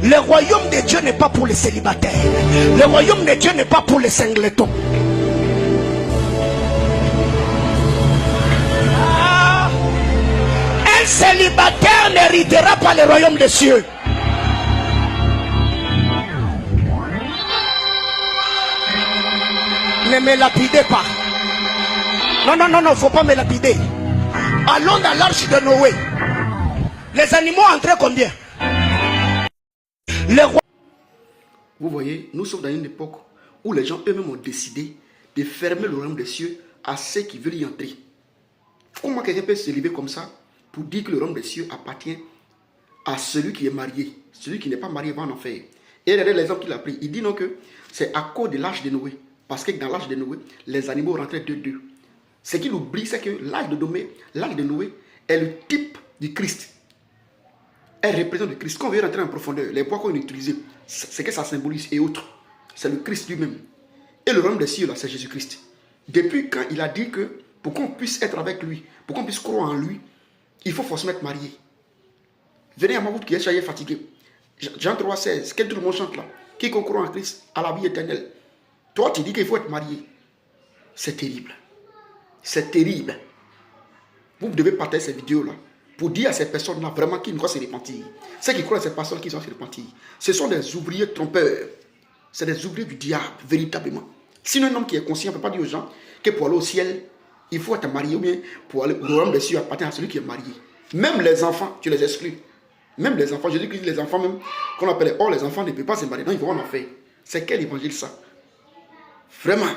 Le royaume de Dieu n'est pas pour les célibataires. Le royaume de Dieu n'est pas pour les singletons. Un célibataire n'héritera pas le royaume des cieux. Ne me lapidez pas. Non, non, non, non, faut pas me lapider. Allons dans l'arche de Noé. Les animaux entraient combien? Le roi... Vous voyez, nous sommes dans une époque où les gens eux-mêmes ont décidé de fermer le royaume des cieux à ceux qui veulent y entrer. Comment quelqu'un peut se lever comme ça pour dire que le royaume des cieux appartient à celui qui est marié? Celui qui n'est pas marié va en enfer. Et regardez l'exemple qu'il a pris. Il dit non que c'est à cause de l'arche de Noé. Parce que dans l'arche de Noé, les animaux rentraient deux. Ce qu'il oublie, c'est que l'arche de Noé est le type du Christ. Elle représente le Christ. Quand on veut rentrer en profondeur, les bois qu'on utilise, c'est que ça symbolise et autres. C'est le Christ lui-même. Et le royaume des cieux, là, c'est Jésus-Christ. Depuis quand il a dit que pour qu'on puisse être avec lui, pour qu'on puisse croire en lui, il faut forcément être marié. Venez à ma route qui est chaillé fatigué. Jean 3,16, quel tout le monde chante là. Quiconque croit en Christ à la vie éternelle. Toi, tu dis qu'il faut être marié. C'est terrible. C'est terrible. Vous devez partager ces vidéos-là pour dire à ces personnes-là vraiment qu'ils doivent se repentir. Ceux qui croient à ces personnes qui doivent se repentir. Ce sont des ouvriers trompeurs. C'est des ouvriers du diable, véritablement. Sinon, un homme qui est conscient ne peut pas dire aux gens que pour aller au ciel, il faut être marié ou bien pour aller au royaume des cieux appartient à celui qui est marié. Même les enfants, tu les exclus. Même les enfants, je dis que les enfants même, qu'on appelle, oh les enfants ne peuvent pas se marier, non, ils vont en enfer. C'est quel évangile ça? Vraiment.